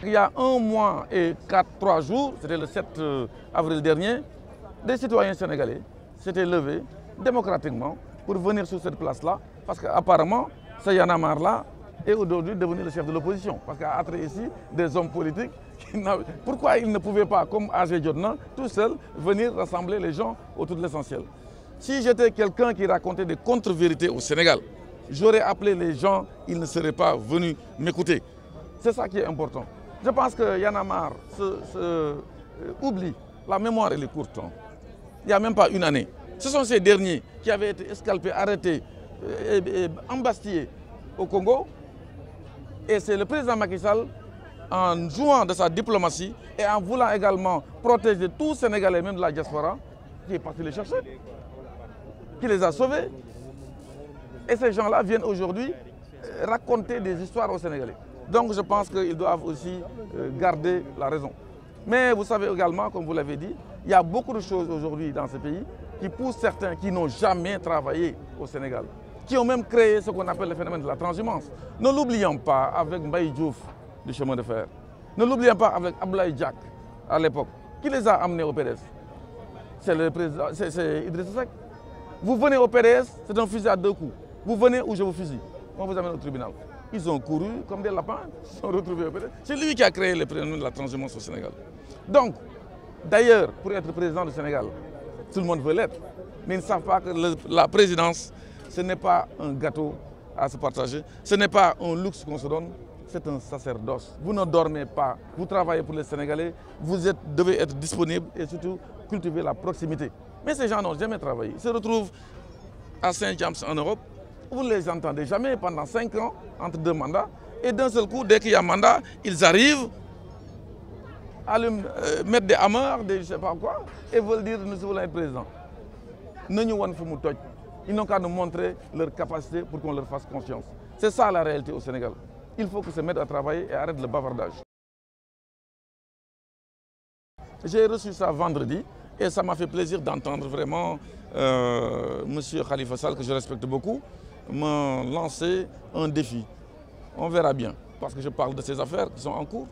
qu'il y a 1 mois et 3 jours, c'était le 7 avril dernier, des citoyens sénégalais s'étaient levés démocratiquement pour venir sur cette place-là, parce qu'apparemment, ce Y'en a marre là est aujourd'hui devenu le chef de l'opposition. Parce qu'à travers ici, des hommes politiques, pourquoi ils ne pouvaient pas, comme A.G. Diodna, tout seul, venir rassembler les gens autour de l'essentiel? Si j'étais quelqu'un qui racontait des contre-vérités au Sénégal, j'aurais appelé les gens, ils ne seraient pas venus m'écouter. C'est ça qui est important. Je pense que Y'en a marre oublie. La mémoire, elle est courte. Il n'y a même pas une année. Ce sont ces derniers qui avaient été escalpés, arrêtés, embastillés au Congo. Et c'est le président Macky Sall, en jouant de sa diplomatie et en voulant également protéger tous les Sénégalais, même de la diaspora, qui est parti les chercher, qui les a sauvés. Et ces gens-là viennent aujourd'hui raconter des histoires aux Sénégalais. Donc je pense qu'ils doivent aussi garder la raison. Mais vous savez également, comme vous l'avez dit, il y a beaucoup de choses aujourd'hui dans ce pays qui poussent certains qui n'ont jamais travaillé au Sénégal, qui ont même créé ce qu'on appelle le phénomène de la transhumance. Ne l'oublions pas avec Mbaye Diouf du chemin de fer. Ne l'oublions pas avec Abdoulaye Diack à l'époque. Qui les a amenés au PDS? C'est le président, c'est Idrissa Seck. Vous venez au PDS, c'est un fusil à 2 coups. Vous venez où je vous fusille. On vous amène au tribunal. Ils ont couru comme des lapins, ils se sont retrouvés au PDS. C'est lui qui a créé le phénomène de la transhumance au Sénégal. Donc, d'ailleurs, pour être président du Sénégal, tout le monde veut l'être. Mais ils ne savent pas que la présidence, ce n'est pas un gâteau à se partager. Ce n'est pas un luxe qu'on se donne, c'est un sacerdoce. Vous ne dormez pas, vous travaillez pour les Sénégalais, vous devez être disponible et surtout cultiver la proximité. Mais ces gens n'ont jamais travaillé. Ils se retrouvent à Saint-James en Europe. Vous ne les entendez jamais pendant 5 ans, entre 2 mandats. Et d'un seul coup, dès qu'il y a un mandat, ils arrivent à lui mettre des hammers, des je ne sais pas quoi, et veulent dire nous voulons être président. Ils n'ont qu'à nous montrer leur capacité pour qu'on leur fasse confiance. C'est ça la réalité au Sénégal. Il faut qu'ils se mettent à travailler et arrêtent le bavardage. J'ai reçu ça vendredi et ça m'a fait plaisir d'entendre vraiment M. Khalifa Sall, que je respecte beaucoup, me lancer un défi. On verra bien, parce que je parle de ces affaires qui sont en cours.